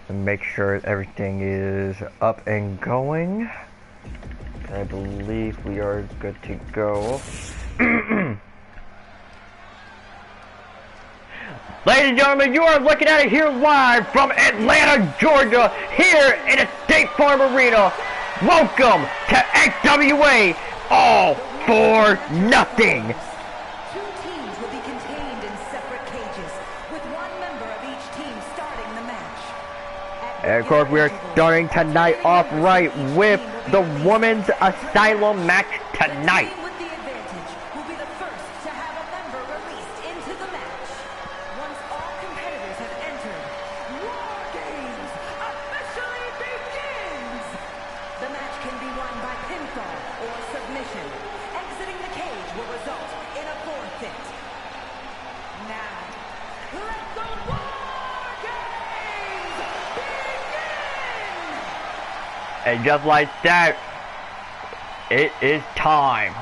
And make sure everything is up and going. I believe we are good to go. Ladies and gentlemen, you are looking at it here live from Atlanta, Georgia, here in the State Farm Arena. Welcome to Xwa All For Nothing. Two teams will be contained in separate cages, with one member of each team starting the match. And of course, we are starting tonight off right with the Women's Asylum match tonight. With the advantage will be the first to have a member released into the match. Once all competitors have entered, War Games officially begins! The match can be won by pinfall or submission. Exiting the cage will result in a forfeit. Now, let the War Games begin! And just like that, it is time.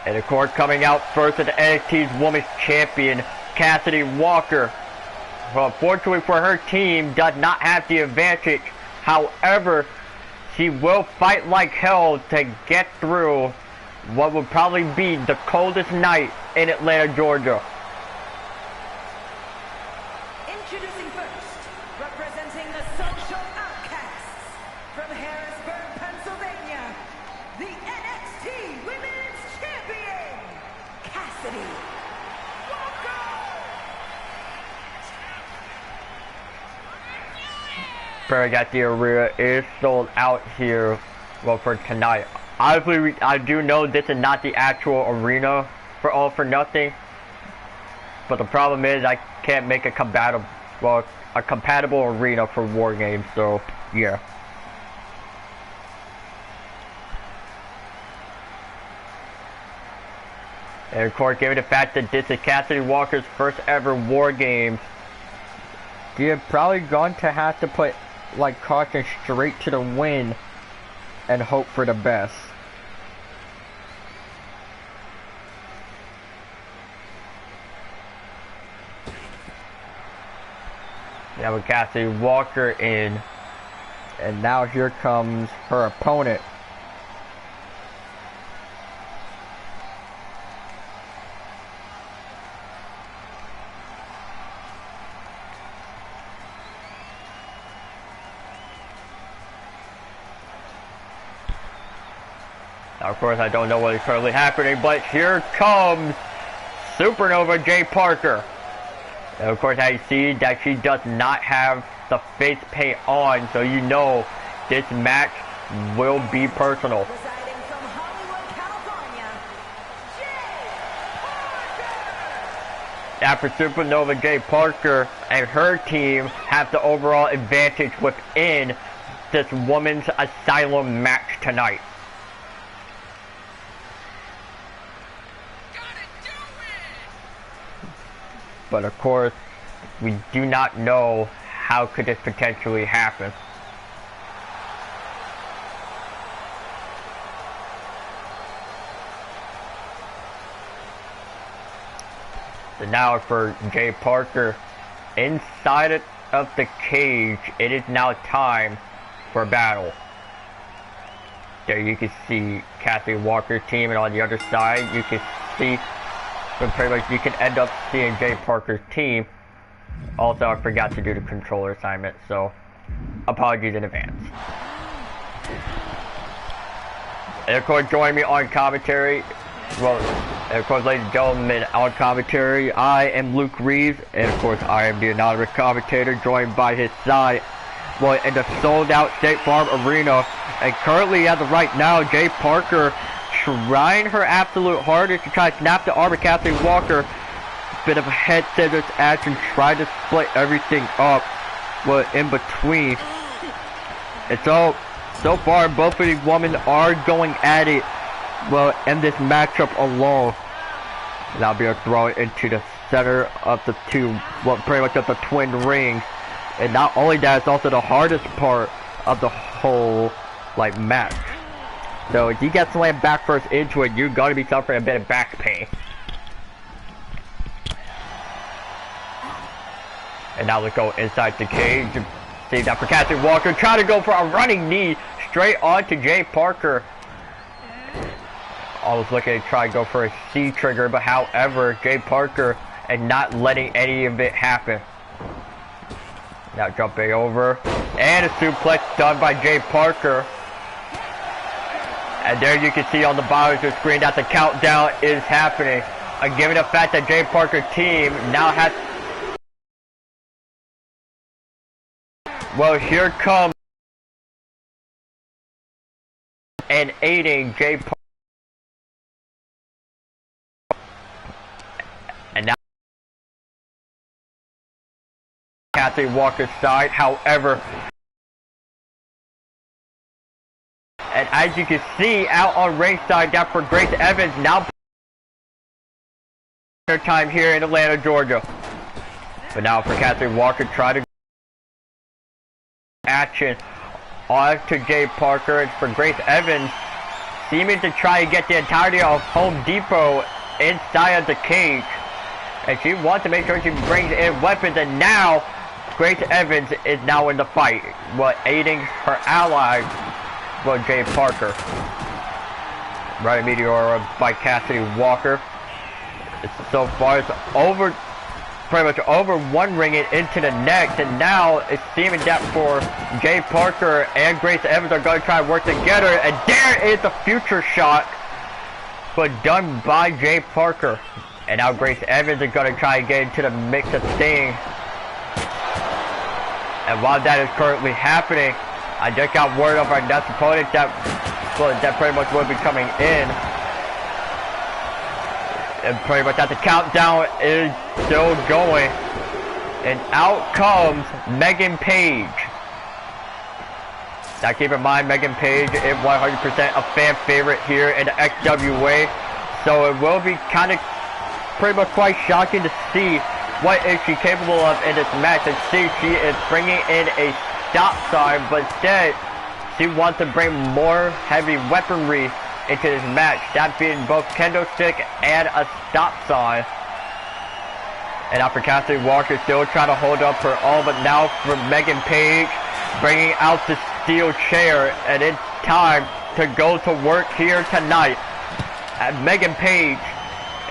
And of course, coming out first is NXT's Women's Champion, Cassidy Walker. Well, unfortunately for her team, does not have the advantage. However, she will fight like hell to get through what would probably be the coldest night in Atlanta, Georgia. Introducing first, representing the social outcasts, from Harrisburg, Pennsylvania, the NXT Women's Champion, Cassidy Walker! That the arena is sold out here, well, for tonight. Obviously, I do know this is not the actual arena for All For Nothing, but the problem is I can't make a compatible arena for War Games, so yeah. And of course, given the fact that this is Cassidy Walker's first ever War Games, you're probably going to have to put like caution straight to the win and hope for the best. Now with Cassidy Walker in, and now here comes her opponent. Now, of course, I don't know what is currently happening, but here comes Supernova J. Parker. And of course, I see that she does not have the face paint on, so you know this match will be personal. Residing from Hollywood, California, J. Parker! After Supernova J. Parker and her team have the overall advantage within this Women's Asylum match tonight. But of course, we do not know how could this potentially happen. So now for Jay Parker, inside of the cage, it is now time for battle. There you can see Cassidy Walker's team, and on the other side you can see, but pretty much you can end up seeing Jay Parker's team. Also, I forgot to do the controller assignment, so apologies in advance. And of course, joining me on commentary, well, and of course, ladies and gentlemen, on commentary, I am Luke Reeves, and of course, I am the anonymous commentator, joined by his side, well, in the sold-out State Farm Arena. And currently, as of right now, Jay Parker trying her absolute hardest to try to snap the arm of Cassidy Walker. Bit of a head scissors action, try to split everything up, well, in between. And so far, both of these women are going at it, well, in this matchup alone. And I'll be able to throw it into the center of the two, well, pretty much of the twin rings. And not only that, it's also the hardest part of the whole, like, match. So if you get slammed back first into it, you're going to be suffering a bit of back pain. And now let's go inside the cage. Save that for Cassie Walker. Try to go for a running knee straight on to Jay Parker. I was looking to try to go for a C trigger, but however, Jay Parker and not letting any of it happen. Now jumping over. And a suplex done by Jay Parker. And there you can see on the bottom of the screen that the countdown is happening. And given the fact that Jay Parker's team now has... Well, here comes... and aiding Jay Parker. And now... Cassie Walker's side, however... And as you can see out on ringside, that for Grace Evans now her time here in Atlanta, Georgia. But now for Cassie Walker, try to action on to Jay Parker. And for Grace Evans, seeming to try to get the entirety of Home Depot inside of the cage. And she wants to make sure she brings in weapons. And now Grace Evans is now in the fight, aiding her ally. Well, Jay Parker. Right Meteora by Cassidy Walker. So far it's over, pretty much over one ring and into the next, and now it's seeming that for Jay Parker and Grace Evans are going to try to work together, and there is the future shot, but done by Jay Parker. And now Grace Evans is going to try to get into the mix of things. And while that is currently happening, I just got word of our next opponent that pretty much will be coming in. And pretty much that the countdown is still going. And out comes Megan Page. Now keep in mind, Megan Page is 100% a fan favorite here in the XWA. So it will be kind of pretty much quite shocking to see what is she capable of in this match. And see, she is bringing in a stop sign, but instead she wants to bring more heavy weaponry into this match, that being both kendo stick and a stop sign. And after Cassie Walker still trying to hold up her own, but now for Megan Page bringing out the steel chair, and it's time to go to work here tonight at Megan Page.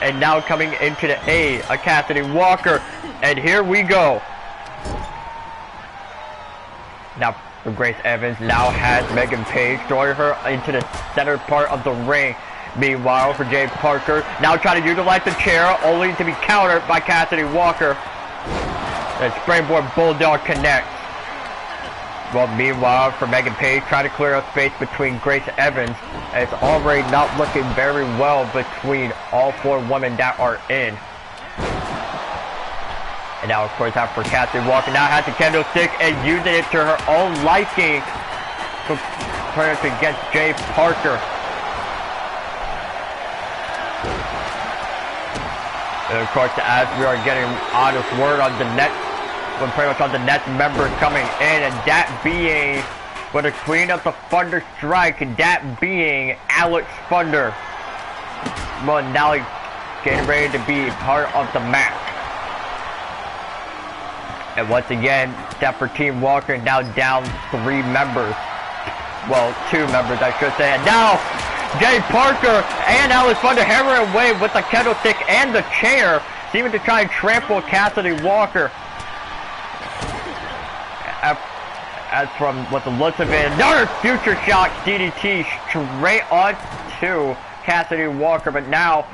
And now coming into the aid of Cassidy Walker, and here we go. Now for Grace Evans now has Megan Page throwing her into the center part of the ring. Meanwhile for Jay Parker, now trying to utilize the chair, only to be countered by Cassidy Walker. The springboard bulldog connects. Well, meanwhile for Megan Page, trying to clear a space between Grace Evans. And it's already not looking very well between all four women that are in. And now, of course, after Cassie Walker now has the kendo stick and using it to her own liking to turn it against Jay Parker. And of course, as we are getting honest word on the next, pretty much on the next member coming in, and that being, the Queen of the Thunder Strike, that being Alex Thunder. Well, now getting ready to be part of the match. And once again, that for Team Walker now down 3 members. Well, 2 members I should say. And now, Jay Parker and Alex Thunder hammering away with the kendo stick and the chair, seeming to try and trample Cassidy Walker. As from what the looks of it, another future shock DDT straight on to Cassidy Walker. But now,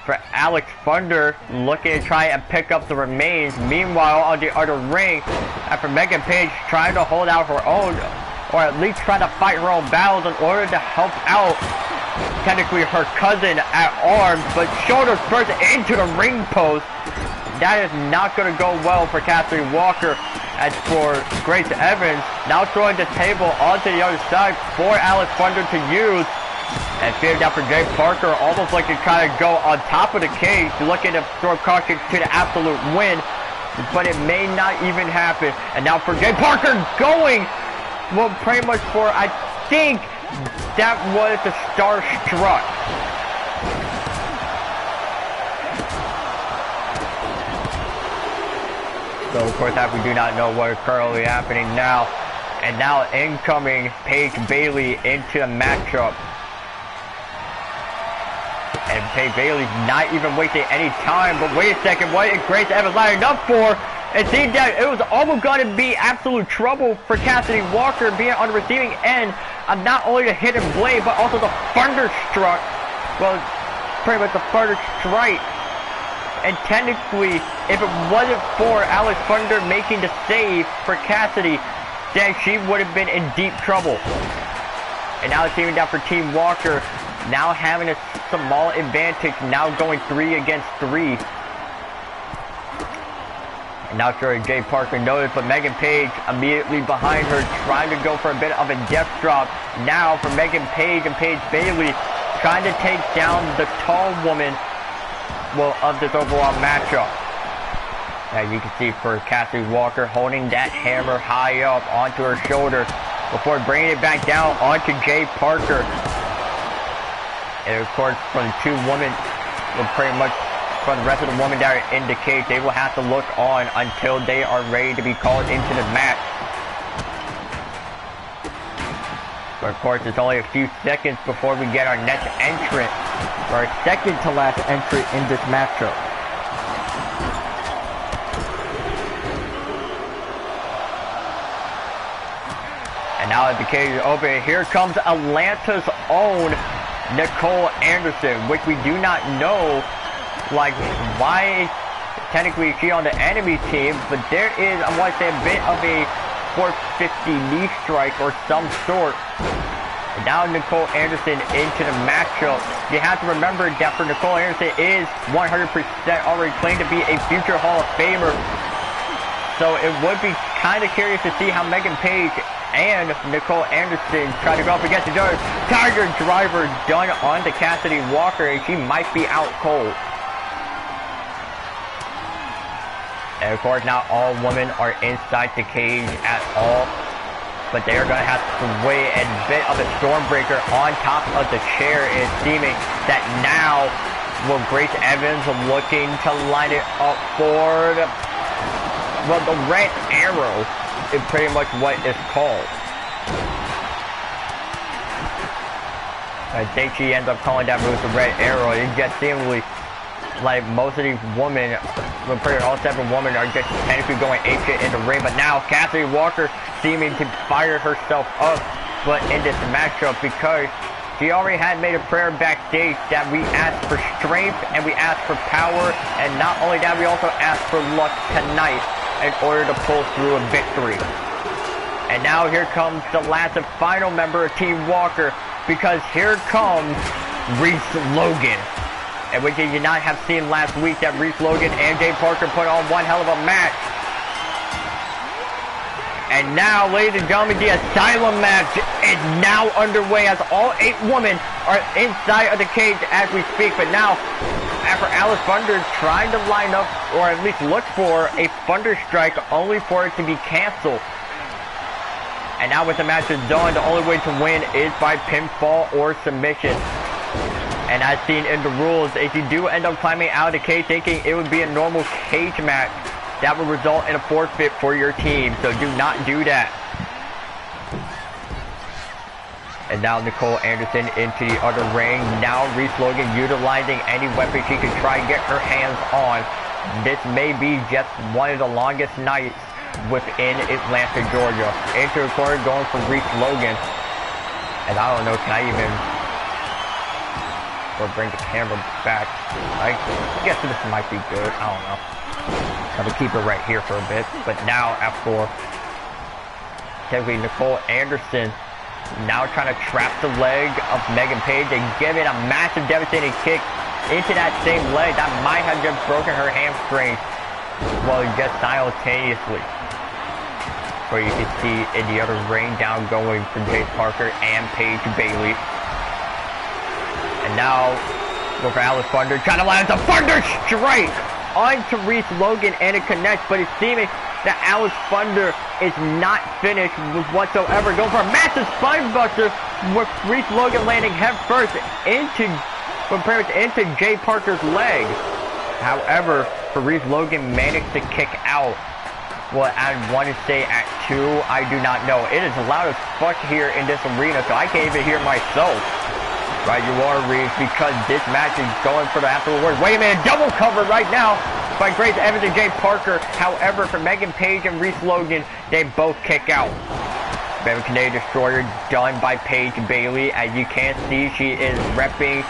for Alex Thunder looking to try and pick up the remains. Meanwhile, on the other ring, after Megan Page trying to hold out her own, or at least trying to fight her own battles in order to help out technically her cousin at arms, but shoulders first into the ring post. That is not going to go well for Cassidy Walker. As for Grace Evans, now throwing the table onto the other side for Alex Thunder to use. And feared out for Jay Parker, almost like to try to go on top of the cage, looking to throw caution to the absolute win, but it may not even happen. And now for Jay Parker going, well, pretty much for, I think, That was the Starstruck. So of course that we do not know what is currently happening now. And now incoming Paige Bailey into the matchup. And Paige Bailey's not even wasting any time, but wait a second, what is Grace Evans lining up for? It seemed that it was almost going to be absolute trouble for Cassidy Walker being on the receiving end of not only the hidden blade, but also the Thunderstruck. Well, pretty much the Thunderstrike. And technically, if it wasn't for Alex Thunder making the save for Cassidy, then she would have been in deep trouble. And now it's even down for Team Walker, now having a small advantage, now going 3 against 3. And not sure if Jay Parker noticed, but Megan Page immediately behind her, trying to go for a bit of a death drop. Now for Megan Page and Paige Bailey, trying to take down the tall woman, well, of this overall matchup. Now you can see for Cassidy Walker holding that hammer high up onto her shoulder before bringing it back down onto Jay Parker. And of course, from the two women, well, pretty much from the rest of the women that are in the cage, they will have to look on until they are ready to be called into the match. But of course, it's only a few seconds before we get our next entrant, or our second to last entry in this matchup. And now that the cage is open, here comes Atlanta's own Nicole Anderson, which we do not know, like, why technically is she on the enemy team, but there is, I want to say, a bit of a 450 knee strike or some sort. And now Nicole Anderson into the matchup. You have to remember that for Nicole Anderson is 100% already claimed to be a future Hall of Famer. So it would be kind of curious to see how Megan Page and Nicole Anderson try to go up against each other. Tiger Driver done on to Cassidy Walker, and she might be out cold. And of course now all women are inside the cage at all, but they are going to have to wait a bit of a Stormbreaker on top of the chair. Is seeming that now, well, Grace Evans looking to line it up for the, well, the Red Arrow is pretty much what it's called. I think she ends up calling that move the Red Arrow. It just seemingly like most of these women, well, pretty much all 7 women are just technically going apeshit in the ring. But now Cassidy Walker seeming to fire herself up, but in this matchup, because she already had made a prayer backstage that we asked for strength and we asked for power, and not only that, we also asked for luck tonight in order to pull through a victory. And now here comes the last and final member of Team Walker, because here comes Reese Logan. And which you did not have seen last week, that Reese Logan and Jay Parker put on one hell of a match. And now, ladies and gentlemen, the Asylum match is now underway as all 8 women are inside of the cage as we speak. But now, after Alice Thunder trying to line up, or at least look for a Thunder Strike, only for it to be canceled. And now with the match is done, the only way to win is by pinfall or submission. And as seen in the rules, if you do end up climbing out of the cage thinking it would be a normal cage match, that would result in a forfeit for your team, so do not do that. And now Nicole Anderson into the other ring. Now Reese Logan utilizing any weapon she can try and get her hands on. This may be just one of the longest nights within Atlanta, Georgia. Into the corner going for Reese Logan. And I don't know, can I even, or bring the camera back? I guess this might be good, I don't know. I'm gonna keep it right here for a bit. But now after technically Nicole Anderson now trying to trap the leg of Megan Page and give it a massive devastating kick into that same leg that might have just broken her hamstring, well, just simultaneously. Where you can see in the other ring down going for Jay Parker and Paige Bailey. And now go for Alice Thunder, trying to land a Thunder Strike onto Reese Logan, and it connects, but it's seeming that Alice Thunder is not finished with whatsoever. Going for a massive spine buster with Reese Logan landing head first into Jay Parker's leg. However, Reese Logan managed to kick out. Well, I want to say at 2, I do not know. It is loud as fuck here in this arena, so I can't even hear myself. Right, you are, Reese, because this match is going for the afterward. Wait a minute, double cover right now by Grace Evans and Jay Parker. However, for Megan Page and Reese Logan, they both kick out. Baby Canadian Destroyer done by Paige Bailey. As you can see, she is repping,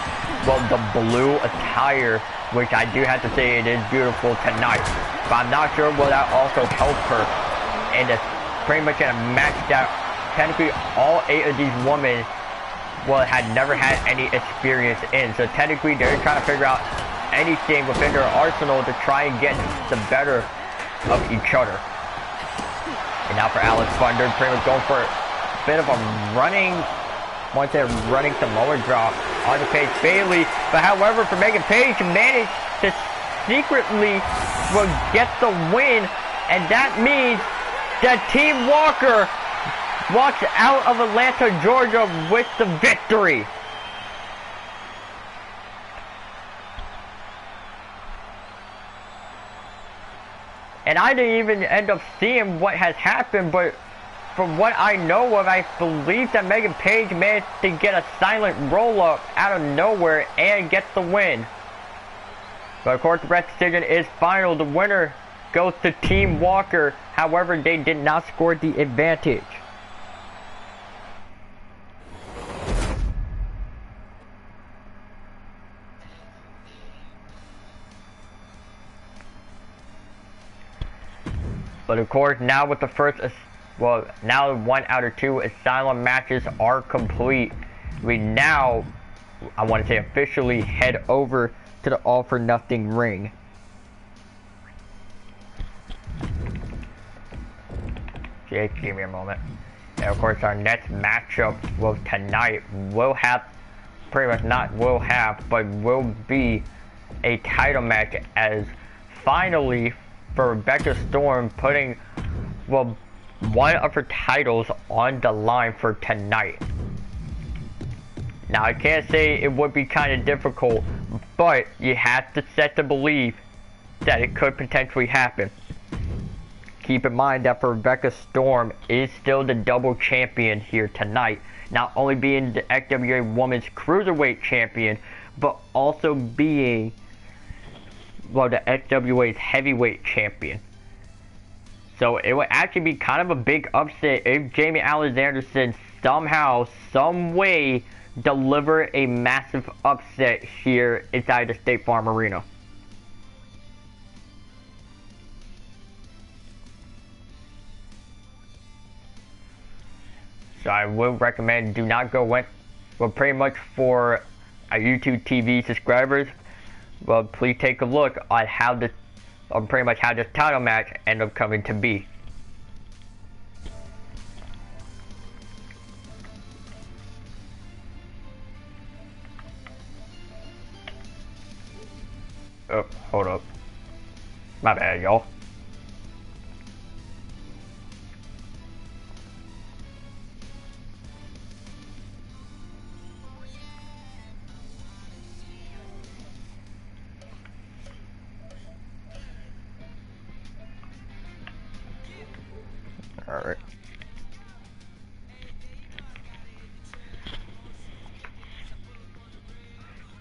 well, the blue attire, which I do have to say it is beautiful tonight. But I'm not sure will that also help her in this, pretty much in a match that technically all 8 of these women, well, had never had any experience in. So technically they're trying to figure out anything within their arsenal to try and get the better of each other. And now for Alex Thunder, pretty much going for a bit of a running Samoa drop on the Paige Bailey. But however, for Megan Page, managed to secretly will get the win, and that means that Team Walker walks out of Atlanta, Georgia with the victory. And I didn't even end up seeing what has happened, but from what I know of, I believe that Megan Page managed to get a silent roll-up out of nowhere and get the win. But of course, the rest decision is final. The winner goes to Team Walker. However, they did not score the advantage. But of course, now with the first, well, now 1 out of 2 Asylum matches are complete. We now, I want to say, officially head over to the All For Nothing ring. Jake, give me a moment. And of course, our next matchup, well, tonight will have, pretty much not will have, but will be a title match, as finally for Rebecca Storm putting, well, one of her titles on the line for tonight. Now, I can't say it would be kind of difficult, but you have to set to believe that it could potentially happen. Keep in mind that for Rebecca Storm is still the double champion here tonight, not only being the XWA Women's Cruiserweight Champion, but also being, well, the XWA's Heavyweight Champion. So it would actually be kind of a big upset if Jamie Alexanderson somehow, some way, deliver a massive upset here inside the State Farm Arena. So I would recommend do not go with, well, pretty much for our YouTube TV subscribers, well, please take a look at how this, or pretty much how this title match ended up coming to be. Oh, hold up. My bad, y'all. Alright.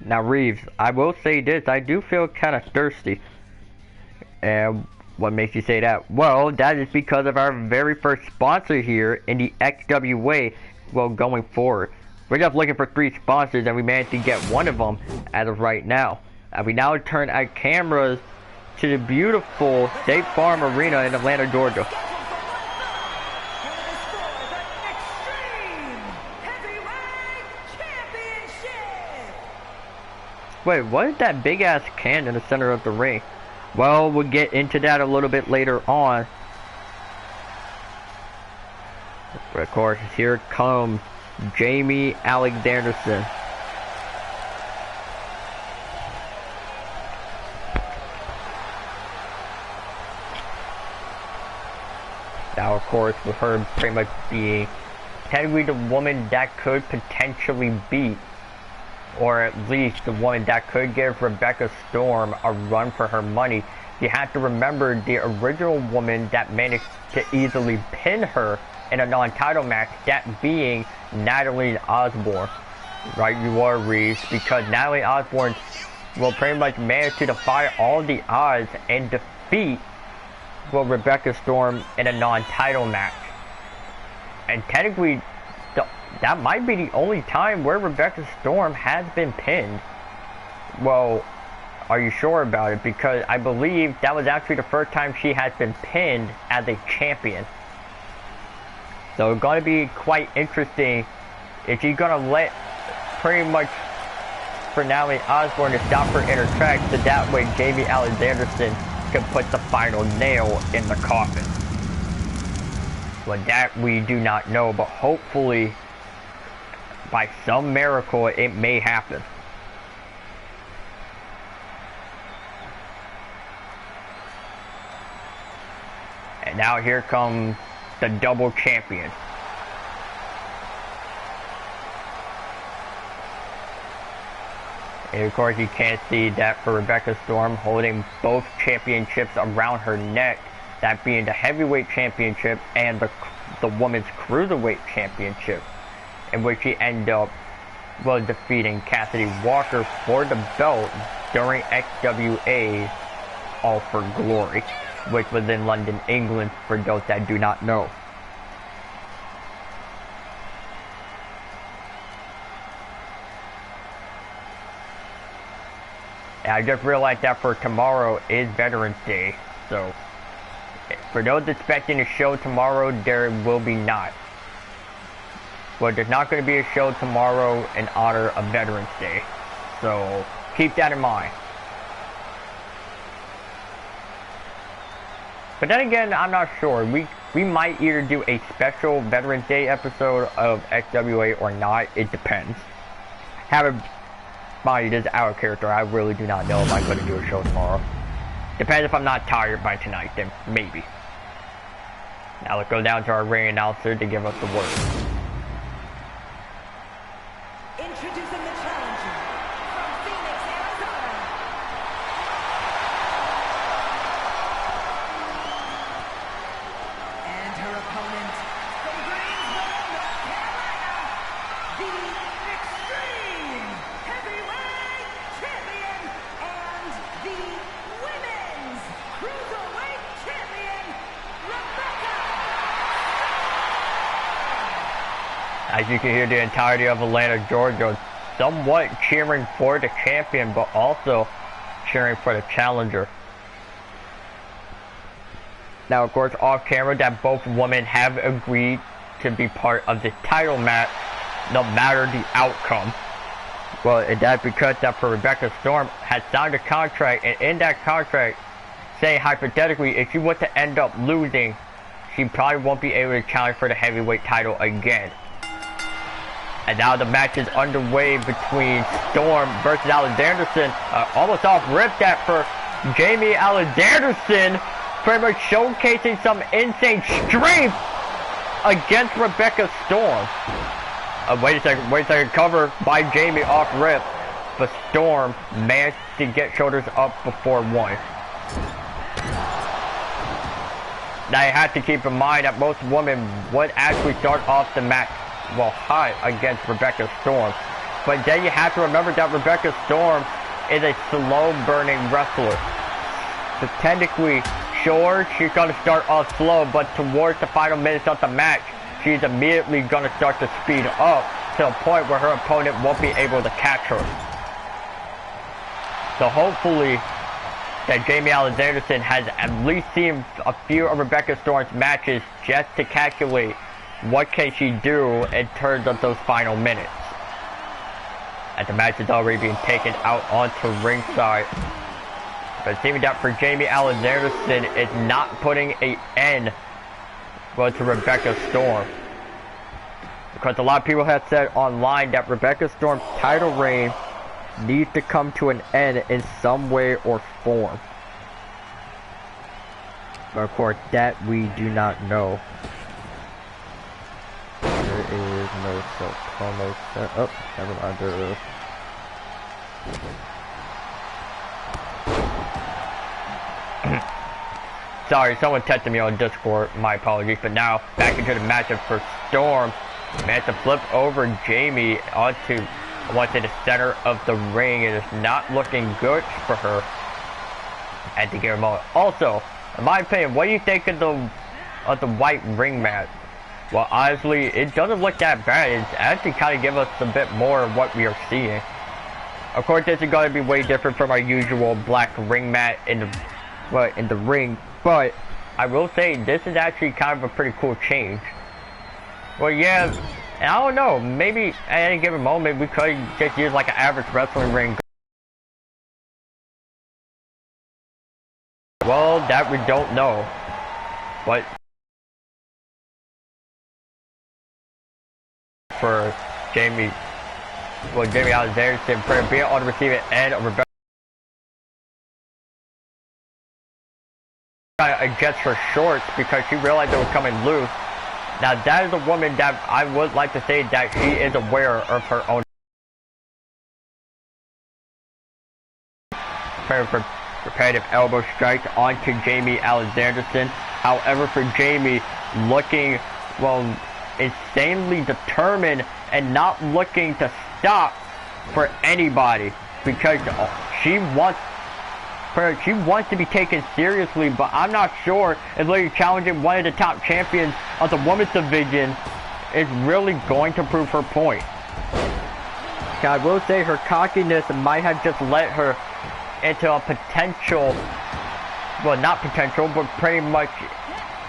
Now, Reeves, I will say this, I do feel kind of thirsty. And what makes you say that? Well, that is because of our very first sponsor here in the XWA, well, going forward. We're just looking for 3 sponsors, and we managed to get one of them as of right now. And we now turn our cameras to the beautiful State Farm Arena in Atlanta, Georgia. Wait, what is that big ass can in the center of the ring? Well, we'll get into that a little bit later on. But of course, here comes Jamie Alexanderson. Now, of course, with her pretty much being technically the woman that could potentially beat, or at least the woman that could give Rebecca Storm a run for her money. You have to remember the original woman that managed to easily pin her in a non-title match, that being Natalie Osborne. Right, you are, Reeves, because Natalie Osborne will pretty much manage to defy all the odds and defeat Rebecca Storm in a non-title match. And technically, that might be the only time where Rebecca Storm has been pinned. Well, are you sure about it? Because I believe that was actually the first time she has been pinned as a champion. So it's going to be quite interesting if she's going to let pretty much for Natalie Osborne to stop her in her tracks, so that way Jamie Alexanderson can put the final nail in the coffin. Well, that we do not know, but hopefully by some miracle it may happen. And now here comes the double champion. And of course you can't see that for Rebecca Storm, holding both championships around her neck, that being the heavyweight championship and the women's cruiserweight championship, in which she ended up defeating Cassidy Walker for the belt during XWA All For Glory, which was in London, England, for those that do not know. And I just realized that for tomorrow is Veterans Day, so for those expecting a show tomorrow, there will be not. Well, there's not going to be a show tomorrow in honor of Veterans Day, so keep that in mind. But then again, I'm not sure. We might either do a special Veterans Day episode of XWA or not. It depends. Have a mind, it is out of character. I really do not know if I'm going to do a show tomorrow. Depends if I'm not tired by tonight, then maybe. Now let's go down to our ring announcer to give us the word. Introducing the challenger from Phoenix, Arizona. And her opponent from Greensboro, North Carolina, the Extreme Heavyweight Champion and the Women's Cruiserweight Champion, Rebecca. As you can hear, the entirety of Atlanta, Georgia, somewhat cheering for the champion, but also cheering for the challenger. Now, of course, off camera, that both women have agreed to be part of the title match, no matter the outcome. Well, and that's because that for Rebecca Storm has signed a contract, and in that contract, say hypothetically, if she were to end up losing, she probably won't be able to challenge for the heavyweight title again. And now the match is underway between Storm versus Alexanderson. Almost off rip that for Jamie Alexanderson, pretty much showcasing some insane strength against Rebecca Storm. Wait a second, cover by Jamie off rip, but Storm managed to get shoulders up before one. Now you have to keep in mind that most women would actually start off the match hot against Rebecca Storm. But then you have to remember that Rebecca Storm is a slow burning wrestler. So technically, sure, she's going to start off slow, but towards the final minutes of the match, she's immediately going to start to speed up to a point where her opponent won't be able to catch her. So hopefully, that Jamie Alexanderson has at least seen a few of Rebecca Storm's matches just to calculate what can she do in terms of those final minutes. And the match is already being taken out onto ringside. But it seems that for Jamie Alexanderson, it's not putting an end to Rebecca Storm. Because a lot of people have said online that Rebecca Storm's title reign needs to come to an end in some way or form. But of course, that we do not know. There is Oh, never mind. Sorry, someone texted me on Discord. My apologies. But now, back into the matchup for Storm. Man, to flip over Jamie onto the center of the ring. It is not looking good for her at the given moment. Also, in my opinion, what do you think of the white ring mat? Well, honestly, it doesn't look that bad. It's actually kind of give us a bit more of what we are seeing. Of course, this is going to be way different from our usual black ring mat in the ring. But I will say this is actually kind of a pretty cool change. Well, yeah, and I don't know. Maybe at any given moment we could just use like an average wrestling ring. Well, that we don't know. But for Jamie Alexander for being on the receiving end of Rebecca adjusts her shorts because she realized they were coming loose. Now that is a woman that I would like to say that she is aware of her own repetitive elbow strikes onto Jamie Alexanderson. However, for Jamie, looking, well, insanely determined and not looking to stop for anybody because she wants to be taken seriously, but I'm not sure if literally challenging one of the top champions of the women's division is really going to prove her point. I will say her cockiness might have just led her into a potential, well, not potential, but pretty much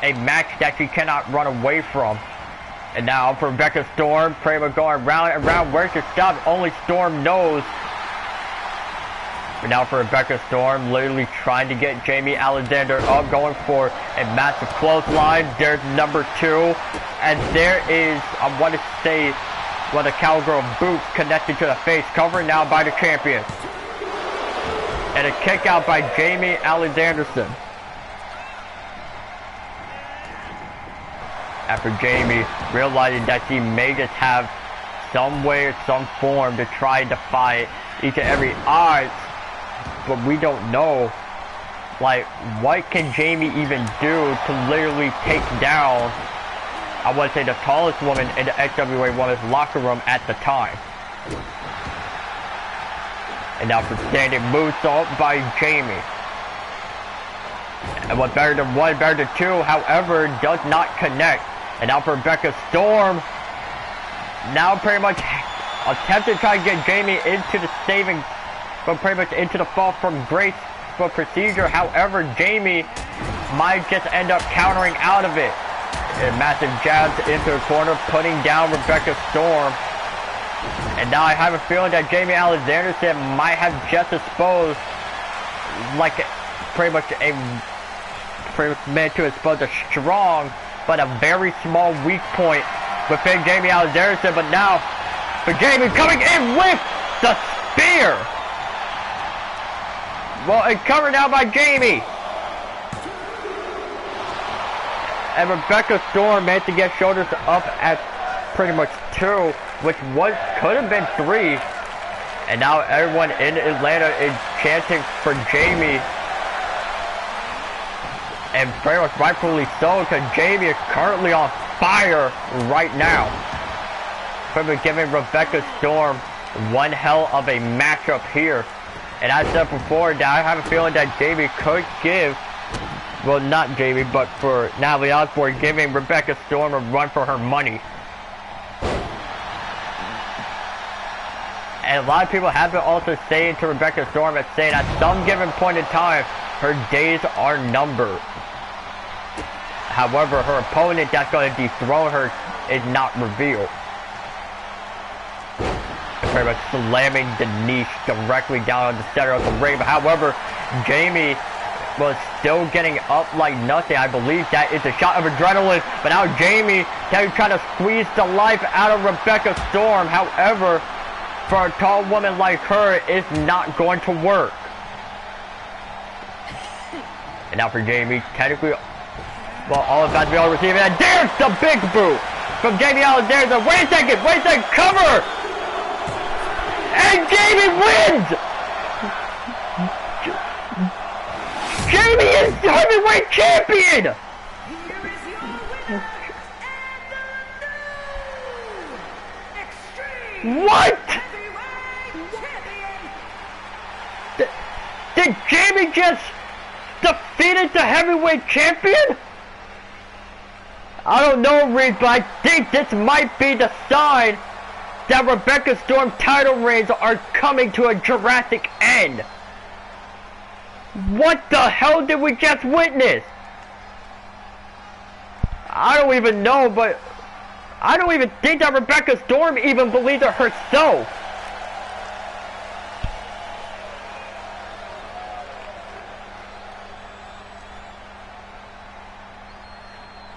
a match that she cannot run away from. And now for Rebecca Storm, pretty much going round and round. Where to stop, only Storm knows. But now for Rebecca Storm, literally trying to get Jamie Alexander up, going for a massive clothesline. There's number 2. And there is, I want to say, the cowgirl boot connected to the face, covered now by the champion. And a kick out by Jamie Alexanderson. After Jamie realizing that she may just have some way or some form to try to defy each and every odds, but we don't know, like, what can Jamie even do to literally take down, I want to say, the tallest woman in the XWA Women's locker room at the time. And now for standing moonsault by Jamie. And what better than 1, better than 2, however, does not connect. And now for Rebecca Storm, now pretty much attempting to try to get Jamie into the saving, but pretty much into the fall from grace for procedure. However, Jamie might just end up countering out of it. And massive jabs into the corner, putting down Rebecca Storm. And now I have a feeling that Jamie Alexanderson might have just exposed, like, pretty much meant to expose a strong, but a very small weak point within Jamie Alexanderson. But now, for Jamie coming in with the spear. Well, it's covered now by Jamie. And Rebecca Storm managed to get shoulders up at pretty much 2, which could have been 3. And now everyone in Atlanta is chanting for Jamie. And pretty much rightfully so, because Jamie is currently on fire right now. Probably giving Rebecca Storm one hell of a matchup here. And I said before that I have a feeling that Jamie could give, well, not Jamie, but for Natalie Osborne, giving Rebecca Storm a run for her money. And a lot of people have been also saying to Rebecca Storm at saying at some given point in time, her days are numbered. However, her opponent that's going to dethrone her is not revealed. Pretty much slamming the niche directly down on the center of the ring. But however, Jamie was still getting up like nothing. I believe that is a shot of adrenaline. But now Jamie trying to squeeze the life out of Rebecca Storm. However, for a tall woman like her, it's not going to work. And now for Jamie, technically, well, all about to be able to receive it. And there's the big boot from Jamie Alexander. Wait a second, cover! And Jamie wins! Jamie is heavyweight champion! Here is your winner, and the new Extreme What? Heavyweight Champion! Did Jamie just defeated the heavyweight champion? I don't know, Reed, but I think this might be the sign that Rebecca Storm title reigns are coming to a drastic end. What the hell did we just witness? I don't even know, but I don't even think that Rebecca Storm even believed it herself.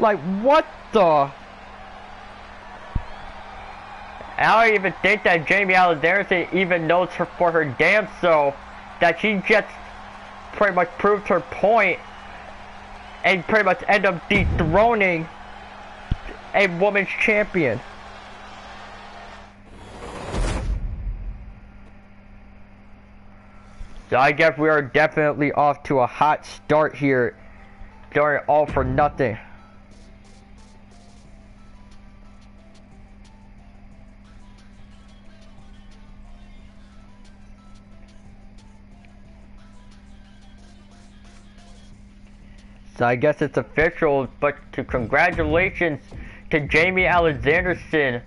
Like, what the? I don't even think that Jamie Alexander even knows her for her damn self that she just pretty much proved her point and pretty much end up dethroning a women's champion. So I guess we are definitely off to a hot start here during All For Nothing. So I guess it's official, but congratulations to Jamie Alexanderson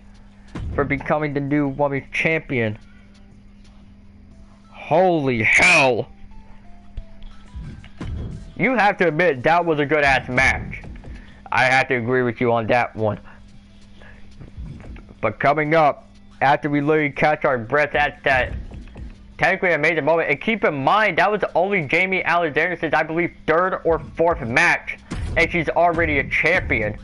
for becoming the new women's champion. Holy hell! You have to admit that was a good ass match. I have to agree with you on that one. But coming up, after we literally catch our breath at that technically amazing moment, and keep in mind that was only Jamie Alexander's, I believe, third or fourth match, and she's already a champion.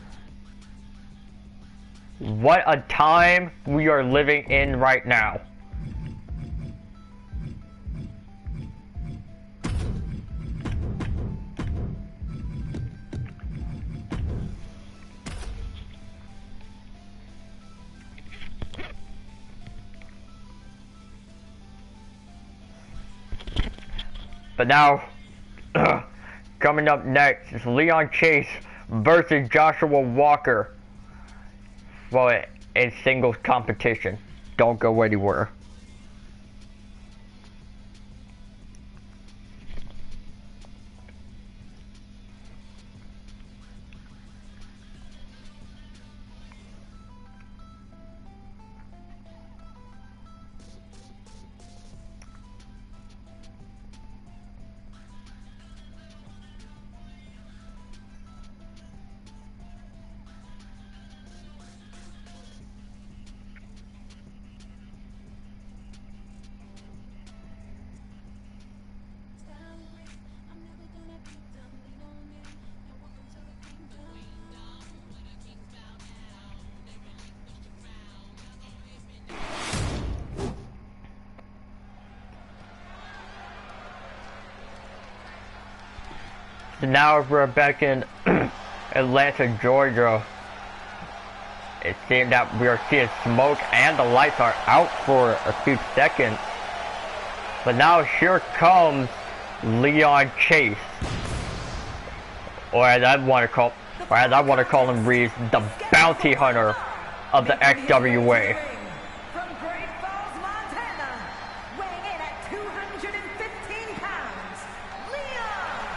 What a time we are living in right now. But now, coming up next is Leon Chase versus Joshua Walker. Well, in singles competition. Don't go anywhere. So now we're back in Atlanta, Georgia. It seems that we are seeing smoke and the lights are out for a few seconds. But now here comes Leon Chase. Or as I want to call him, Reeves, the bounty hunter of the XWA. From Great Falls, Montana, weighing in at 215 pounds, Leon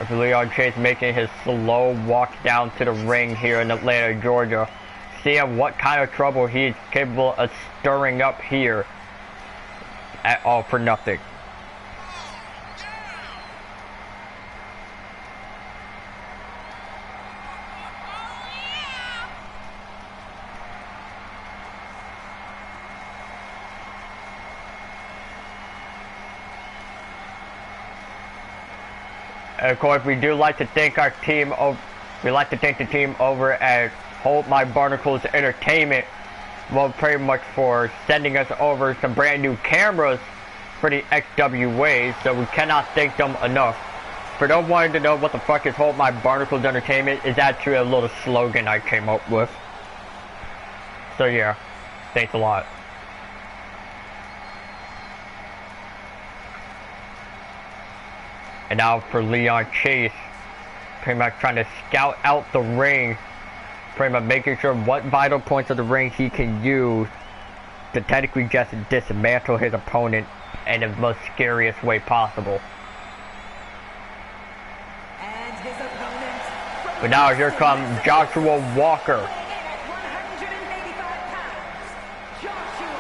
Chase! Leon Chase making his slow walk down to the ring here in Atlanta, Georgia. Seeing what kind of trouble he is capable of stirring up here at All For Nothing. And of course, we do like to thank our team. We like to thank the team over at Hold My Barnacles Entertainment. Well, pretty much for sending us over some brand new cameras for the XWA. So we cannot thank them enough. For those wanting to know what the fuck is Hold My Barnacles Entertainment, is actually a little slogan I came up with. So yeah, thanks a lot. And now for Leon Chase, pretty much trying to scout out the ring, pretty much making sure what vital points of the ring he can use to technically just dismantle his opponent in the most scariest way possible. And his opponent from But now here comes Joshua Walker. at 185 pounds, Joshua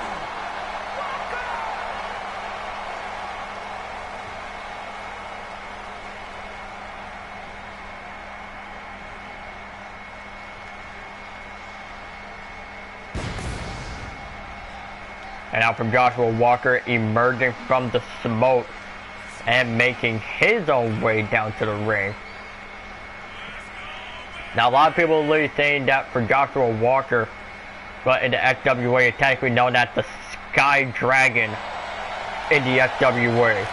Walker. And now from Joshua Walker emerging from the smoke and making his own way down to the ring. Now a lot of people are really saying that for Joshua Walker, but in the XWA it's technically known as the Sky Dragon in the XWA.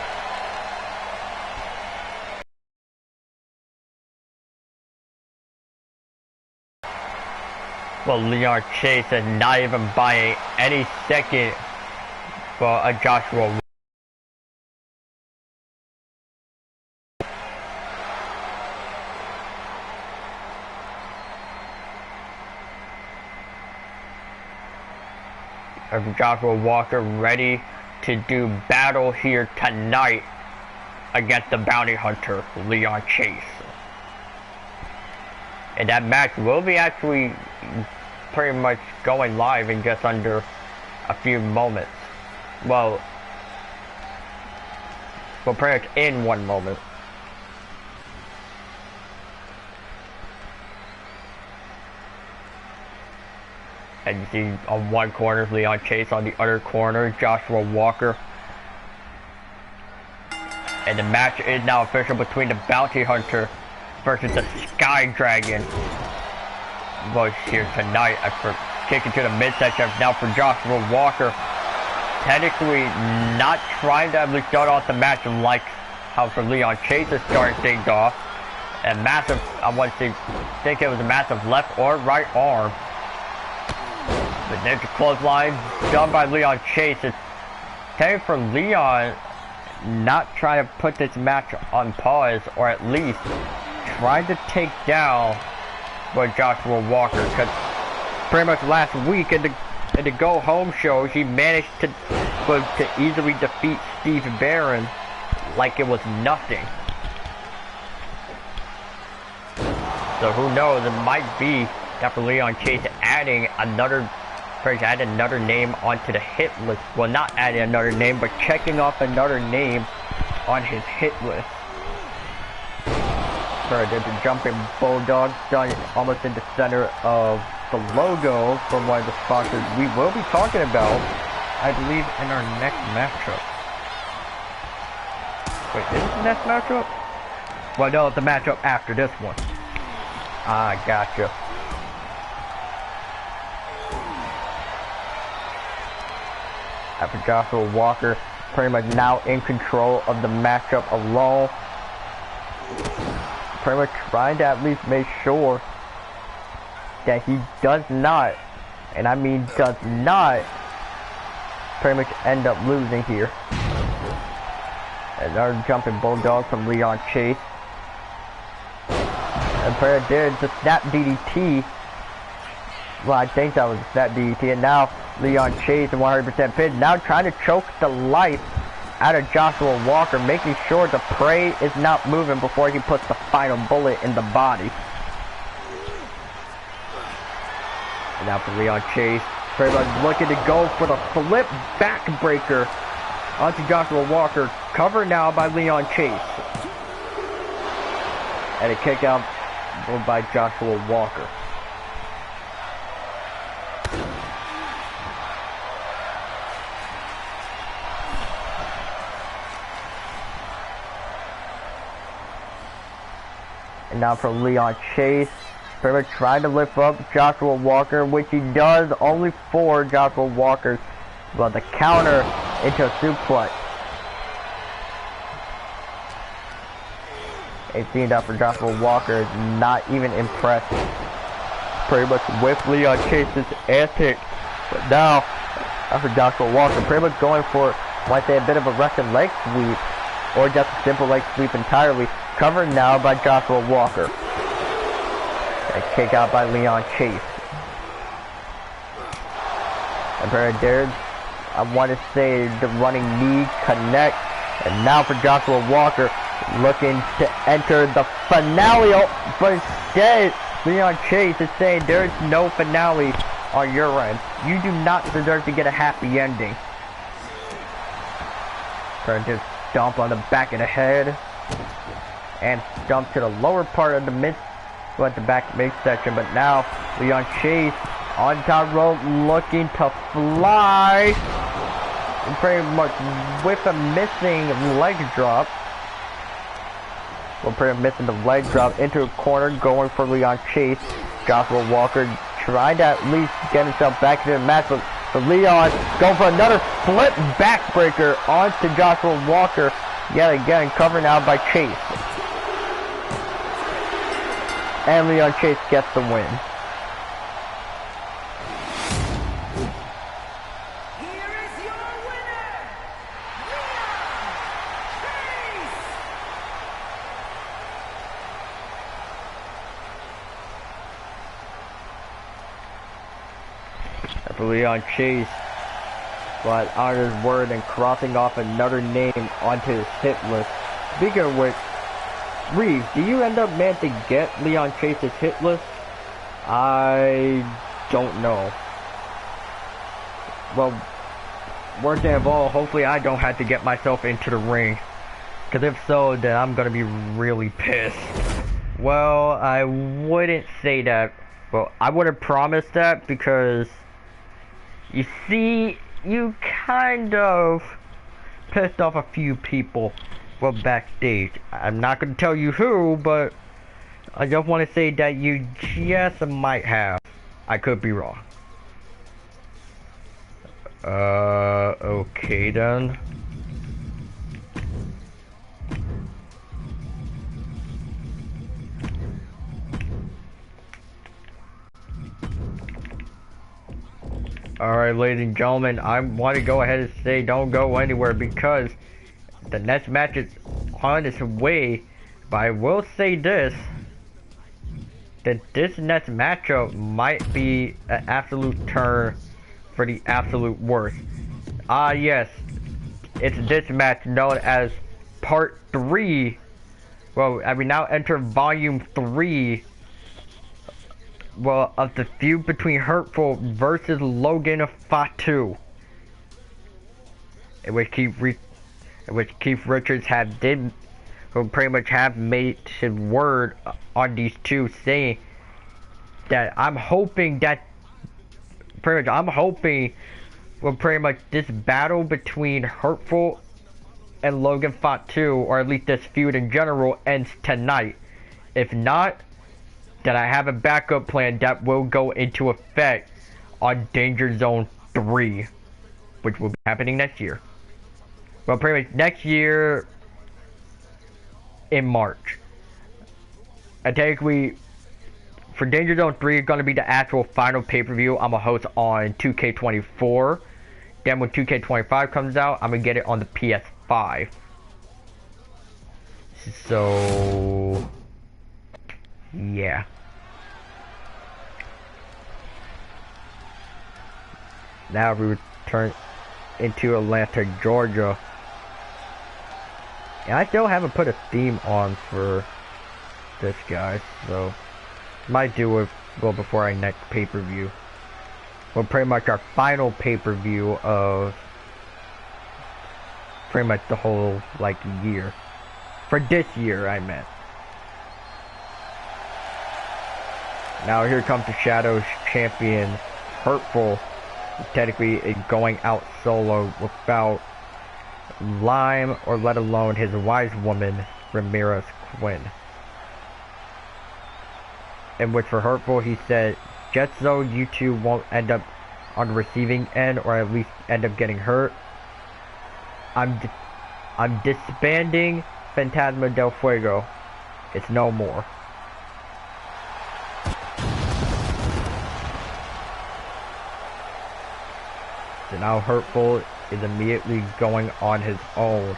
Well, Leon Chase is not even buying any second for a Joshua. Joshua Walker ready to do battle here tonight against the bounty hunter, Leon Chase. And that match will be actually pretty much going live in just under a few moments. Well, pretty much in one moment. And you see on one corner is Leon Chase, on the other corner Joshua Walker. And the match is now official between the bounty hunter versus the Sky Dragon. Was here tonight after kicking to the midsection. Now for Joshua Walker, technically not trying to at least start off the match like how for Leon Chase is starting things off. And massive, I want to think it was a massive left or right arm. The ninja clothesline done by Leon Chase. It's technically for Leon not trying to put this match on pause, or at least trying to take down for Joshua Walker, because pretty much last week in the Go Home show, he managed to easily defeat Steve Barron like it was nothing. So who knows, it might be that for Leon Chase adding another name onto the hit list. Well, not adding another name, but checking off another name on his hit list. Sorry, there's a jumping bulldog done almost in the center of the logo from one of the sponsors we will be talking about, I believe, in our next matchup. Wait, is this the next matchup? Well, no, it's the matchup after this one. Ah, gotcha. After Joshua Walker pretty much now in control of the matchup alone. Pretty much trying to at least make sure that he does not, and I mean does not, pretty much end up losing here. Another jumping bulldog from Leon Chase. And pretty much there's the snap DDT. Well, I think that was a snap DDT, and now Leon Chase and 100% pin, now trying to choke the life out of Joshua Walker, making sure the prey is not moving before he puts the final bullet in the body. And now for Leon Chase, pretty much looking to go for the flip backbreaker onto Joshua Walker, covered now by Leon Chase. And a kick out by Joshua Walker. And now from Leon Chase, pretty much trying to lift up Joshua Walker, which he does only for Joshua Walker. Well, the counter into a suplex. It seems that for Joshua Walker is not even impressed pretty much with Leon Chase's antics. But now, after Joshua Walker pretty much going for, might say, a bit of a Russian leg sweep, or just a simple leg sweep entirely, covered now by Joshua Walker. A kick out by Leon Chase. And there's, I want to say, the running knee connect. And now for Joshua Walker, looking to enter the finale. But instead, Leon Chase is saying there is no finale on your end. You do not deserve to get a happy ending. Turn to stomp on the back of the head. And stomp to the lower part of the the back midsection. But now, Leon Chase on top rope, looking to fly. And pretty much with a missing leg drop. Well, pretty much missing the leg drop into a corner, going for Leon Chase. Joshua Walker trying to at least get himself back into the match, but Leon going for another flip backbreaker onto Joshua Walker. Yet again, covered now by Chase. And Leon Chase gets the win. For Leon Chase, but out of his word and crossing off another name onto his hit list. Speaking of which, Reeves, do you end up managing to get Leon Chase's hit list? I don't know. Well, worst of all, hopefully I don't have to get myself into the ring. Because if so, then I'm going to be really pissed. Well, I wouldn't say that. Well, I wouldn't promise that because, you see, you kind of pissed off a few people, well, backstage. I'm not going to tell you who, but I just want to say that you just might have. I could be wrong. Okay then. Alright, ladies and gentlemen, I want to go ahead and say don't go anywhere because the next match is on its way. But I will say this, that this next matchup might be an absolute turn for the absolute worst. Yes, it's this match known as Part 3. Well, we now enter Volume 3. Well, of the feud between Hurtful versus Logan Fatu, in which Keith Richards pretty much have made his word on these two, saying that I'm hoping this battle between Hurtful and Logan Fatu, or at least this feud in general, ends tonight. If not, that I have a backup plan that will go into effect on Danger Zone 3, which will be happening next year. Well, pretty much next year in March. I think for Danger Zone 3, it's going to be the actual final pay-per-view I'm going to host on 2K24. Then when 2K25 comes out, I'm going to get it on the PS5. So, yeah. Now we return into Atlanta, Georgia. And I still haven't put a theme on for this guy, so might do it before our next pay-per-view. Well, pretty much our final pay-per-view of pretty much the whole year. For this year, I meant. Now here comes the Shadows champion, Hurtful. Technically going out solo without Lime, or let alone his wise woman, Ramirez Quinn. In which for Hurtful, he said, just so you two won't end up on the receiving end, or at least end up getting hurt, I'm disbanding Fantasma del Fuego. it's no more. So now Hurtful is immediately going on his own,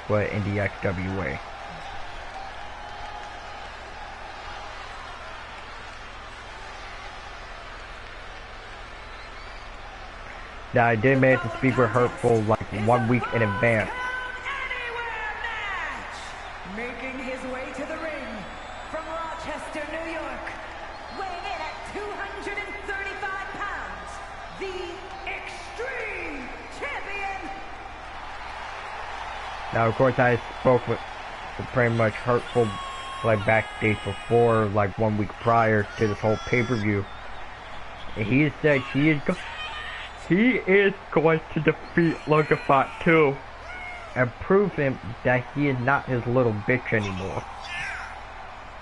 but in the XWA. Now I did manage to speak with Hurtful like 1 week in advance. Making his way to the ring from Rochester, New York, weighing in at 235 pounds, the Extreme Champion. Now, of course, I spoke with pretty much Hurtful like backstage before, like 1 week prior to this whole pay-per-view, and he said he is going to defeat Logan Paul 2 and prove him that he is not his little bitch anymore.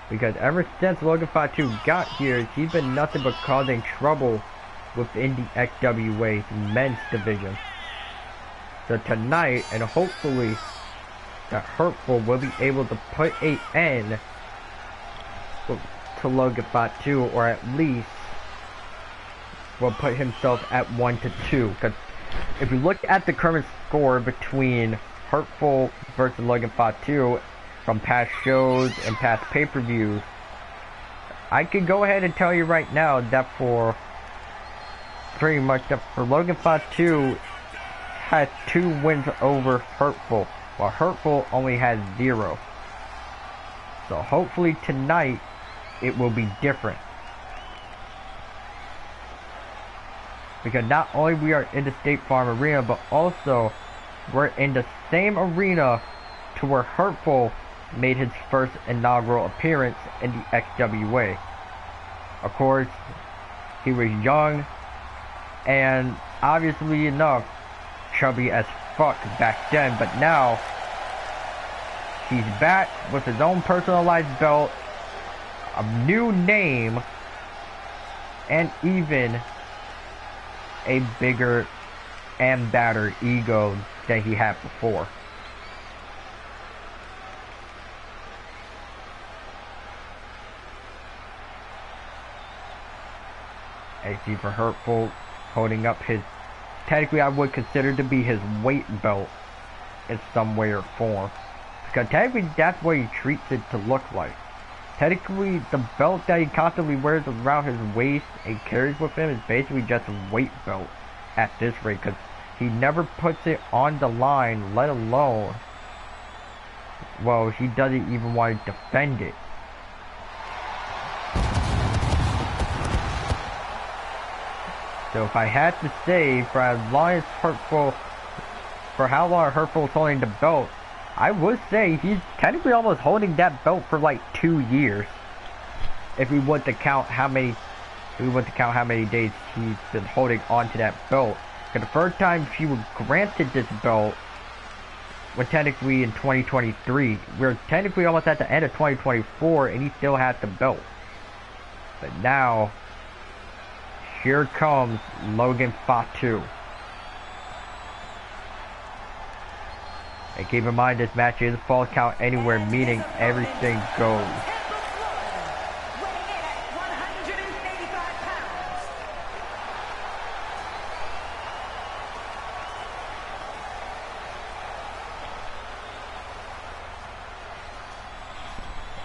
Because ever since Logan Paul 2 got here, he's been nothing but causing trouble within the XWA men's division. So tonight, and hopefully that Hurtful will be able to put an end to Logan Paul 2, or at least will put himself at 1-2. Because if you look at the current score between Hurtful versus Logan Paul 2 from past shows and past pay-per-views, I can go ahead and tell you right now that for Logan Paul 2 has 2 wins over Hurtful, while Hurtful only has 0. So hopefully tonight it will be different. Because not only we are in the State Farm Arena, but also we're in the same arena to where Hurtful made his first inaugural appearance in the XWA. Of course, he was young and obviously enough chubby as fuck back then, but now he's back with his own personalized belt, a new name, and even a bigger and badder ego than he had before. I see for Hurtful holding up his, technically I would consider to be his weight belt in some way or form. Because technically that's what he treats it to look like. Technically the belt that he constantly wears around his waist and carries with him is basically just a weight belt at this rate. Because he never puts it on the line, let alone, well, he doesn't even want to defend it. So if I had to say, for as long as Hurtful, for how long Hurtful is holding the belt, I would say he's technically almost holding that belt for like 2 years. If we want to count how many, days he's been holding on to that belt. Because the first time he was granted this belt was technically in 2023. We're technically almost at the end of 2024 and he still had the belt. But now, here comes Logan Paul 2. And keep in mind, this match is a fall count anywhere, meaning everything goes.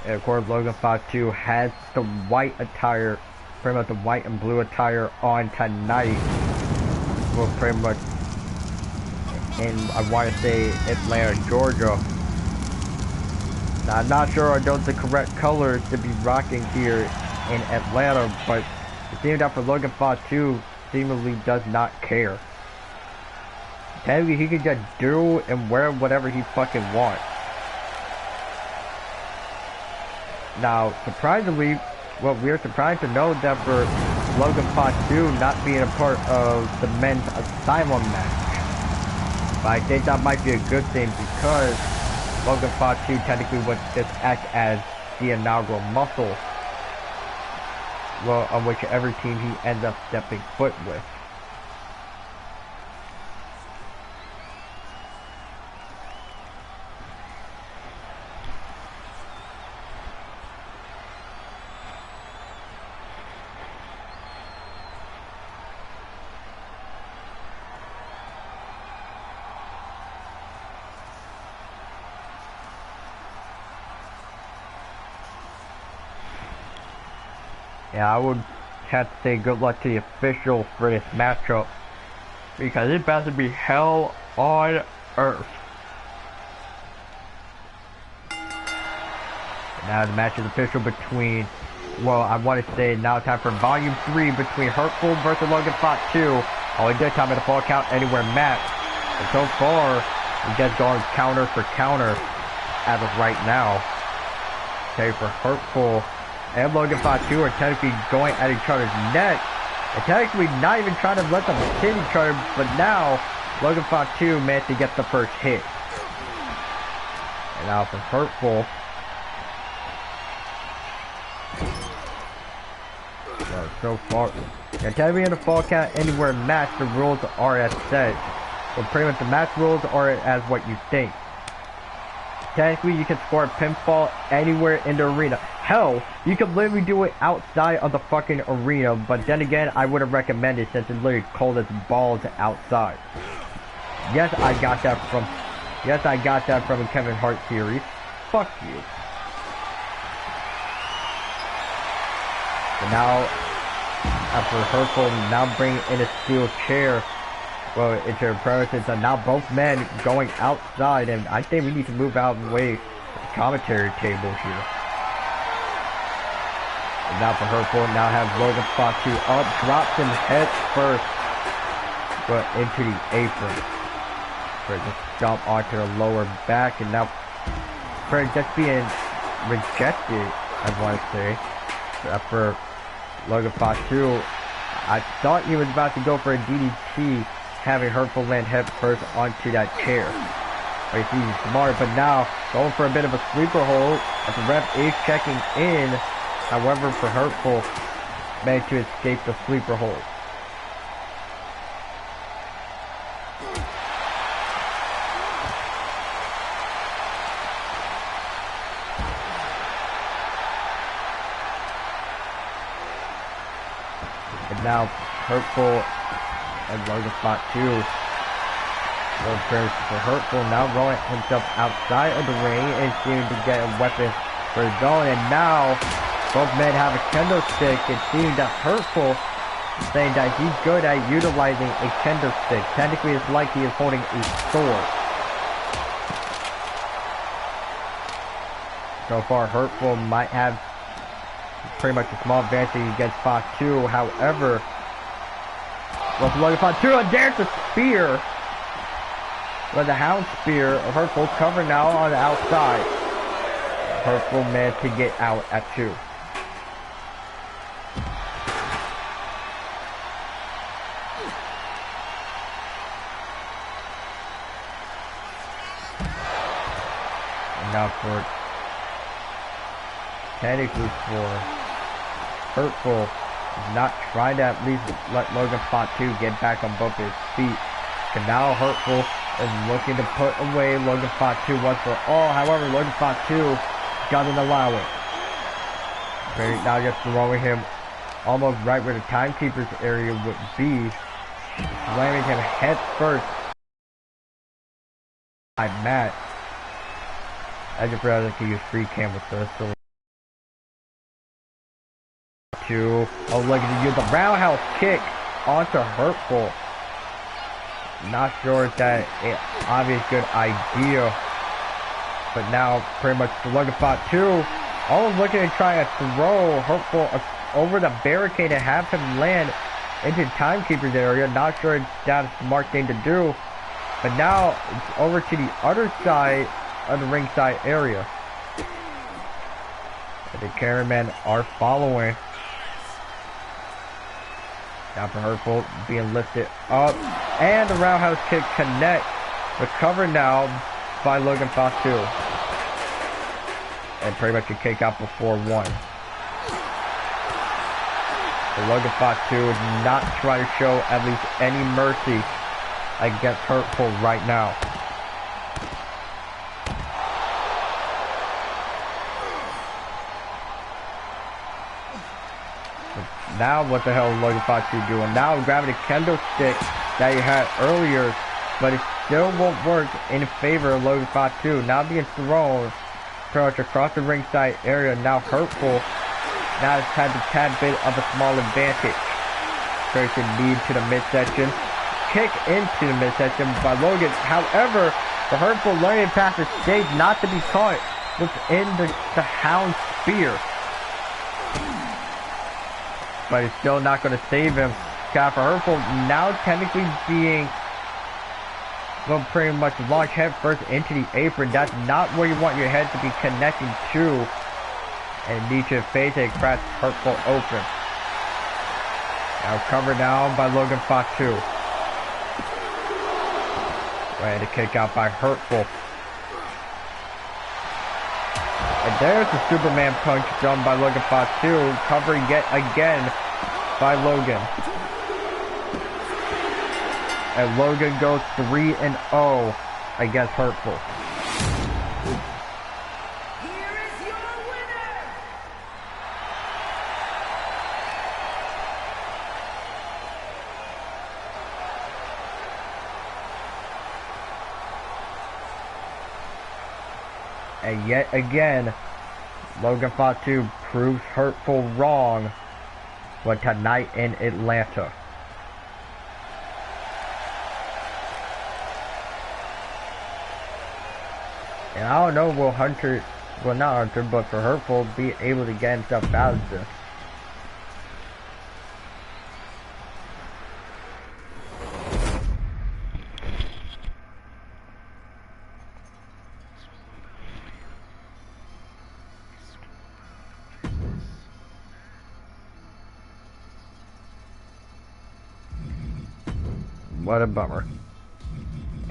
And of course, Logan Paul 2 has the white attire, pretty much the white and blue attire on tonight. Well, pretty much in, I want to say, Atlanta, Georgia. Now, I'm not sure are those the correct colors to be rocking here in Atlanta, but it seems that for Logan Paul 2 seemingly does not care. Technically, he can just do and wear whatever he fucking wants. Now, surprisingly, well, we're surprised to know that for Logan Paul 2 not being a part of the men's Asylum match. But I think that might be a good thing because Logan Paul 2 technically would just act as the inaugural muscle, well, on whichever team he ends up stepping foot with. Yeah, I would have to say good luck to the officials for this matchup, because it's about to be hell on earth. Now the match is official between, well, I want to say now time for Volume 3 between Hurtful versus Logan Fought 2. Only this time at a Fall Count Anywhere match. And so far, we just going counter for counter as of right now. Okay, for Hurtful and Logan Fought 2 are technically going at each other's neck. And technically not even trying to let them hit each other, but now Logan Fought 2 managed to get the first hit. And now for Hurtful. So far, yeah, technically in the Fall Count Anywhere match, the rules are as set. So pretty much the match rules are as what you think. Technically, you can score a pinfall anywhere in the arena. Hell, you could literally do it outside of the fucking arena, but then again, I wouldn't recommend it since it's literally cold as balls outside. Yes, I got that from a Kevin Hart series. Fuck you. But now, after Hurtful now bringing in a steel chair, well, into the premises, and now both men going outside, and I think we need to move out of the way of the commentary table here. And now for Hurtful, now has Logan Fought 2 up, drops him head first, but into the apron. For just jump onto the lower back, and now for just being rejected, I want to say, for Logan Fought 2, I thought he was about to go for a DDT, having Hurtful land head first onto that chair. Like, he's smart, but now going for a bit of a sleeper hold as the ref is checking in. However, for Hurtful, managed to escape the sleeper hold. And now Hurtful and Logan Fought 2. For Hurtful now rolling himself outside of the ring and seeming to get a weapon for his own. And now both men have a kendo stick, and seeing that Hurtful saying that he's good at utilizing a kendo stick. Technically, it's like he is holding a sword. So far, Hurtful might have pretty much a small advantage against Fought 2. However, well, Logan Fought 2, and there's a spear. With the hound spear of Hurtful covered now on the outside. Hurtful managed to get out at 2. And now for technically for Hurtful, not trying to at least let Logan Fought 2 get back on both his feet. And now Hurtful is looking to put away Logan Fought 2 once for all. However, Logan Fought 2 doesn't allow it. Now just throwing him almost right where the timekeeper's area would be. Slamming him head first. by Matt. I just realized I could use free cam with this. So oh, look at you, the roundhouse kick onto Hurtful. Not sure if that is obvious good idea, but now pretty much the Logan Fought 2 almost looking to try to throw Hurtful over the barricade and have him land into Timekeeper's area. Not sure if that's a smart thing to do, but now it's over to the other side of the ringside area. The cameramen are following. Now for Hurtful being lifted up, and the roundhouse kick connect, recovered now by Logan Fought 2, and pretty much a kick out before 1. So Logan Fought 2 is not trying to show at least any mercy against Hurtful right now. Now what the hell is Logan Fought 2 doing? Now grabbing a kendo stick that he had earlier, but it still won't work in favor of Logan Fought 2. Now being thrown pretty much across the ringside area. Now Hurtful now has had a tad bit of a small advantage. Person knee to the midsection. Kick into the midsection by Logan. However, the hurtful learning past the stage not to be caught within the Hound Spear. But it's still not going to save him. For hurtful now technically being, well, pretty much launched head first into the apron. That's not where you want your head to be connecting to. And knee to the face and cracks hurtful open. Now covered down by Logan Fatu. Ready to kick out by hurtful. And there's the Superman punch done by Logan Fatu, covering yet again by Logan. And Logan goes 3-0 against Hurtful. Here is your winner. And yet again, Logan Fatu proves Hurtful wrong with tonight in Atlanta. And I don't know, will Hunter, well not Hunter, but for Hurtful be able to get himself out of this. What a bummer.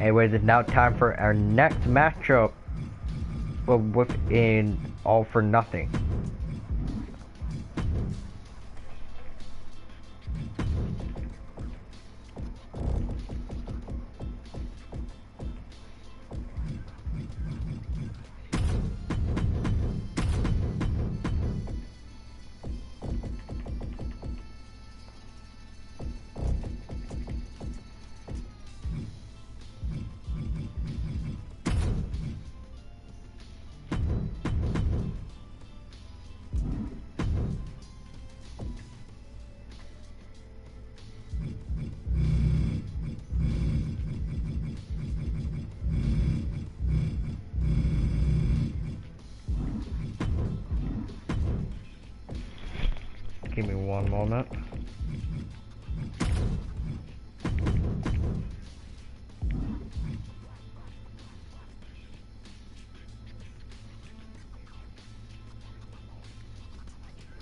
Anyways, it's now time for our next matchup within All For Nothing. Give me one moment.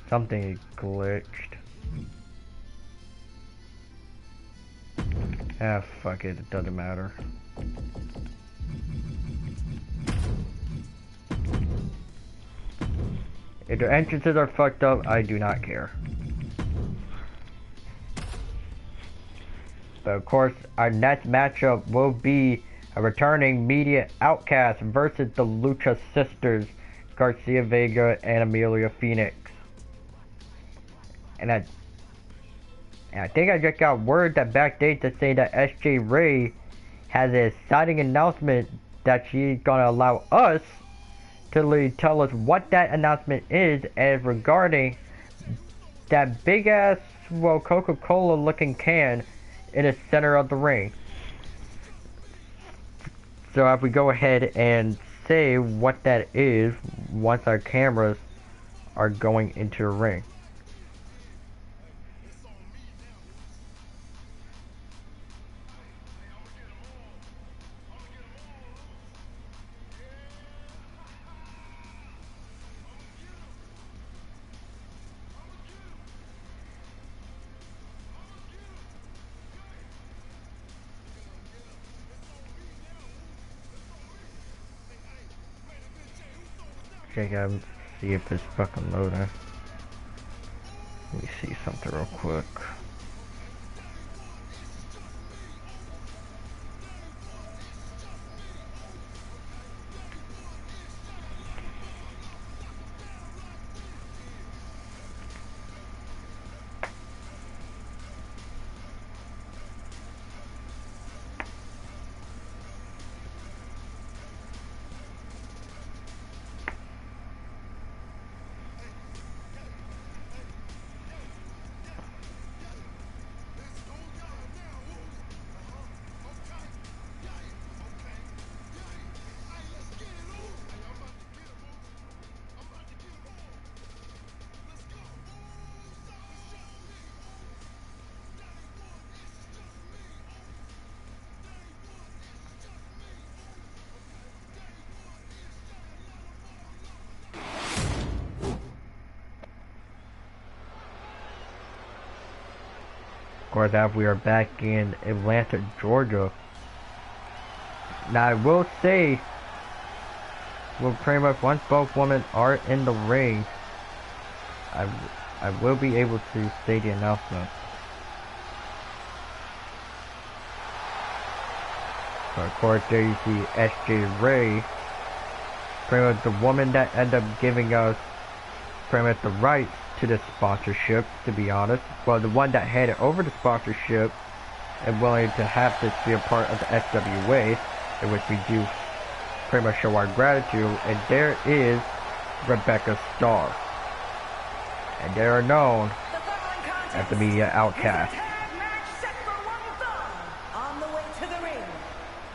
Something glitched. Ah, fuck it, it doesn't matter. If their entrances are fucked up, I do not care. But of course, our next matchup will be a returning media outcast versus the Lucha Sisters, Garcia Vega and Amelia Phoenix. And I think I just got word that backstage to say that SJ Ray has a exciting announcement that she's gonna allow us to tell us what that announcement is, as regarding that big ass, well, Coca-Cola looking can in the center of the ring. So if we go ahead and say what that is once our cameras are going into the ring. Okay, gotta see if it's fucking loading. Let me see something real quick. course, as we are back in Atlanta, Georgia. Now, I will say, well, pretty much once both women are in the ring, I will be able to say the announcement. So, of course, there you see SJ Ray, pretty much the woman that ended up giving us pretty much the rights to the sponsorship, to be honest. Well, the one that handed over the sponsorship and willing to have this be a part of the SWA, in which we do pretty much show our gratitude. And there is Rebecca Starr, and they are known as the media outcast. On the way to the ring,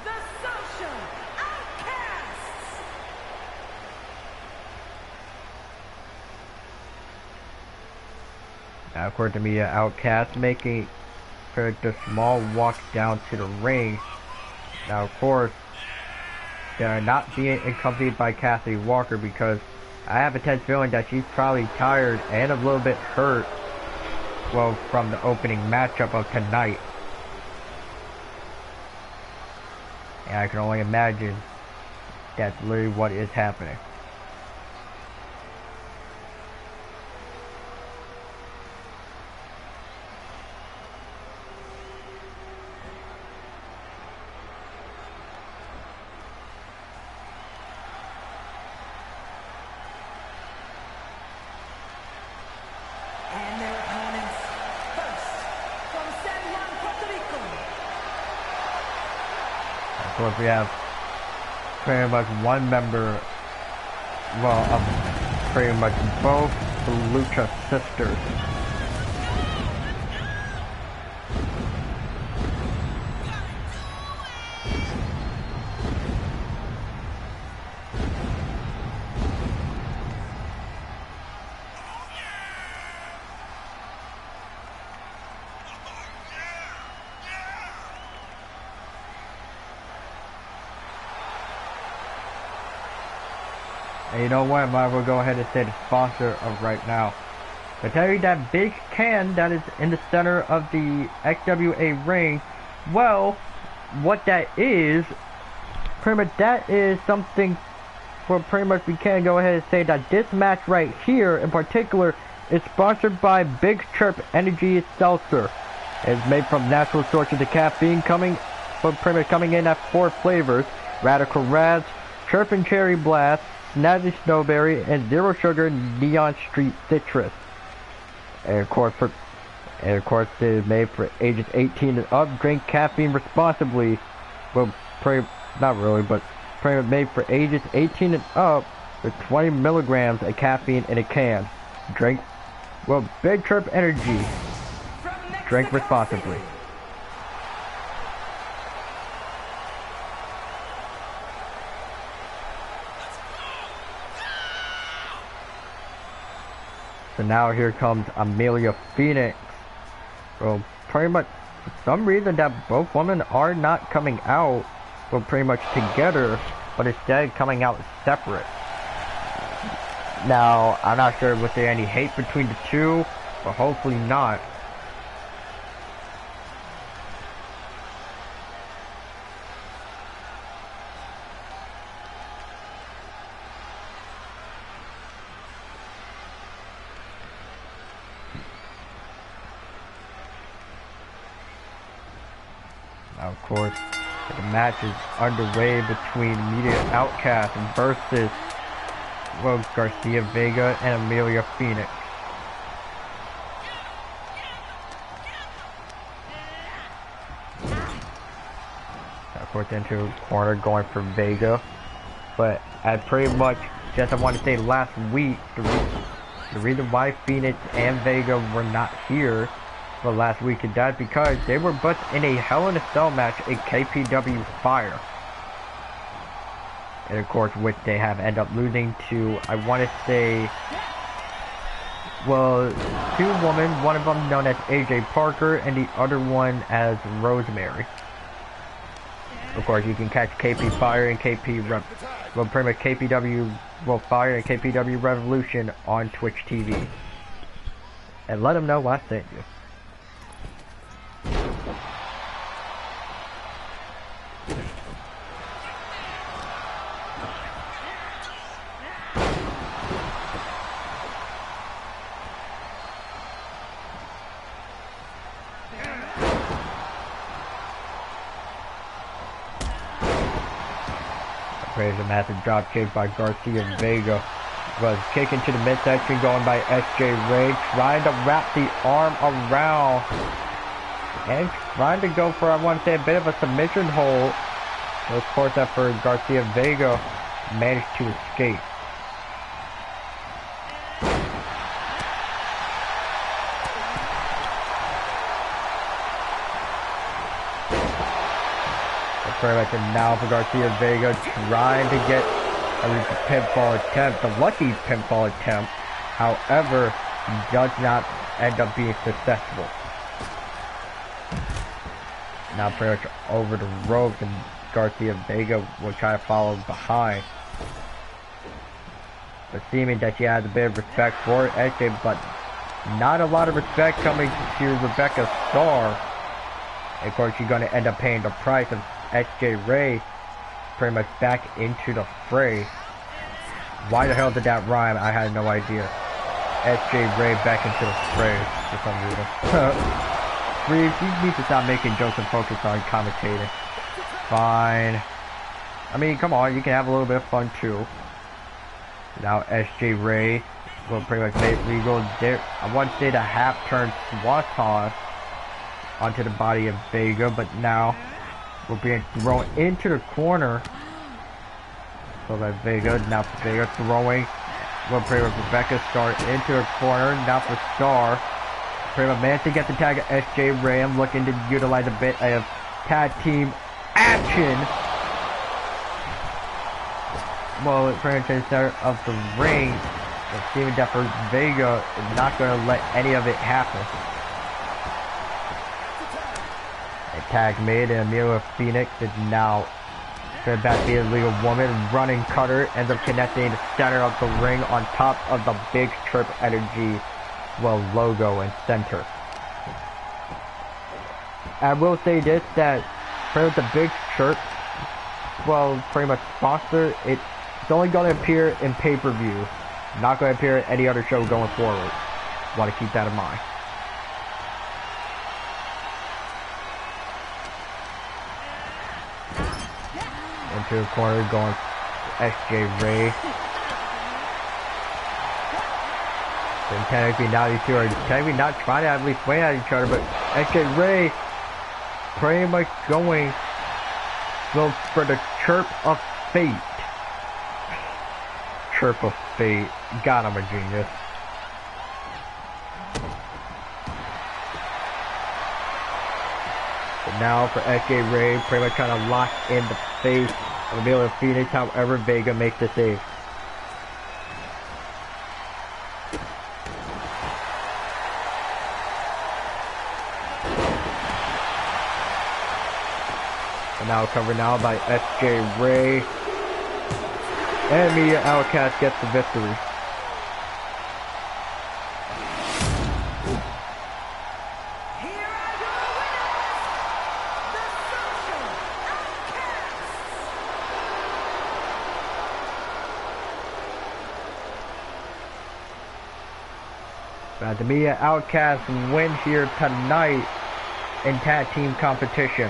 the Social Outcasts. Now, of course, the media outcast making the small walk down to the ring. Now, of course, they are not being accompanied by Kathy Walker because I have a tense feeling that she's probably tired and a little bit hurt, well, from the opening matchup of tonight. And I can only imagine that's literally what is happening. And their opponents, first, from San Juan, Puerto Rico. Of course, we have pretty much one member, well, of pretty much both the Lucha sisters. And you know what, I might as well go ahead and say the sponsor of right now. I tell you that big can that is in the center of the XWA ring, well, what that is, pretty much that is something, well, pretty much we can go ahead and say that this match right here in particular is sponsored by Big Chirp Energy Seltzer. It's made from natural sources of caffeine coming, well, pretty much coming in at 4 flavors: Radical Raz, Chirpin' Cherry Blast, Snazzy Snowberry, and Zero Sugar Neon Street Citrus. And of course, it is made for ages 18 and up. Drink caffeine responsibly. Well, not really, but made for ages 18 and up with 20 milligrams of caffeine in a can. Drink, well, Big Chirp Energy. Drink responsibly. So now here comes Amelia Phoenix. Well, pretty much for some reason that both women are not coming out, well, pretty much together, but instead coming out separate. Now, I'm not sure was there any hate between the two, but hopefully not. Now, of course, the match is underway between Media Outcast versus, well, Garcia Vega and Amelia Phoenix. Now, of course, into the corner going for Vega, but I pretty much, just I want to say last week, the reason why Phoenix and Vega were not here for last week is that because they were both in a Hell in a Cell match at KPW Fire. And of course, which they have ended up losing to, I want to say, well, 2 women, one of them known as AJ Parker and the other one as Rosemary. Of course, you can catch KP Fire and well, pretty much KPW, well, Fire and KPW Revolution on Twitch TV. And let them know I sent you. Praise a massive drop kick by Garcia Vega. Was kicking to the midsection going by SJ Ray, trying to wrap the arm around and trying to go for, I want to say, a bit of a submission hold. Of course, after Garcia Vega managed to escape. Very much now for Garcia Vega trying to get a pinfall attempt, the lucky pinfall attempt. However, does not end up being successful. Now pretty much over the ropes, and Garcia Vega will try to follow behind. But seeming that she has a bit of respect for SJ, but not a lot of respect coming to Rebecca Starr. And of course, she's going to end up paying the price of SJ Ray pretty much back into the fray. Why the hell did that rhyme? I had no idea. SJ Ray back into the fray for some reason. Reeves, you need to stop making jokes and focus on commentating. Fine. I mean, come on, you can have a little bit of fun too. Now SJ Ray will pretty much make legal there. I want to say the half turn swanton onto the body of Vega, but now we're being thrown into the corner. So that Vega, now for Vega throwing, we'll play with Rebecca Starr into the corner. Now for Starr, pretty much managed to get the tag of SJ Ray. I'm looking to utilize a bit of tag team action. Well, it's pretty much in the center of the ring. But Steven Depper Vega is not going to let any of it happen. A tag made, and Amelia Phoenix is now going back to be a legal woman. Running cutter ends up connecting the center of the ring on top of the big Trip Energy, well, logo and center. I will say this, that pretty much the big Trip, well, pretty much sponsor, it's only going to appear in pay-per-view. Not going to appear at any other show going forward. Want to keep that in mind. Into the corner going SJ Ray. And technically now these two are technically not trying to at least swing at each other, but SJ Ray pretty much going for the chirp of fate. Chirp of fate. God, I'm a genius. But now for SJ Ray, pretty much trying to lock in the face of Amelia Phoenix. However, Vega makes the save. And now covered now by SJ Ray. And Media Outcast gets the victory. The Media Outcasts win here tonight in tag team competition.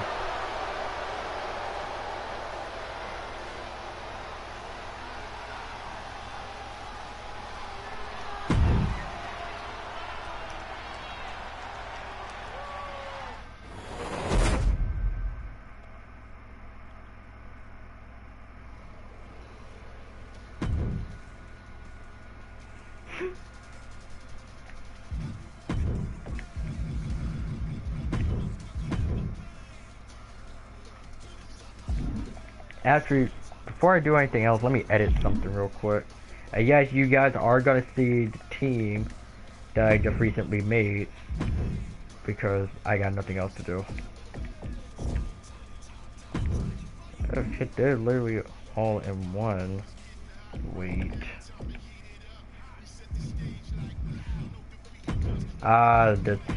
Actually, before I do anything else, let me edit something real quick. Yes, you guys are going to see the team that I just recently made, because I got nothing else to do. Oh shit, they're literally all in one. Wait.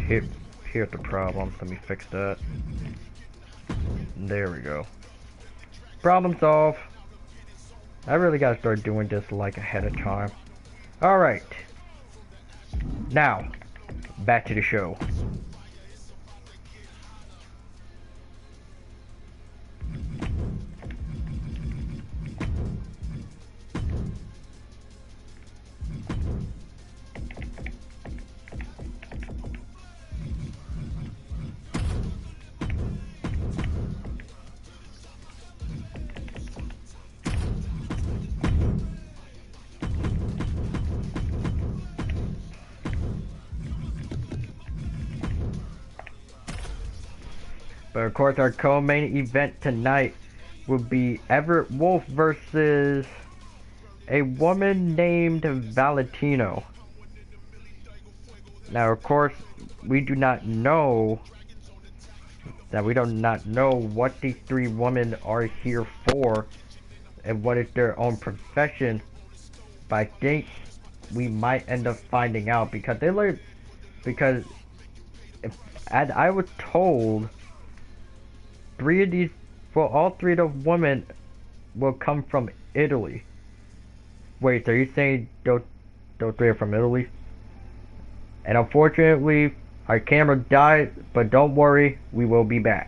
Here's the problem. Let me fix that. There we go. Problem solved. I really gotta start doing this like ahead of time. Alright. Now, back to the show. But of course, our co-main event tonight will be Everett Wolf versus a woman named Valentino. Now, of course, we do not know what these three women are here for and what is their own profession. But I think we might end up finding out because as I was told, all three of those women will come from Italy. Wait, so you saying those three are from Italy? And unfortunately, our camera died, but don't worry, we will be back.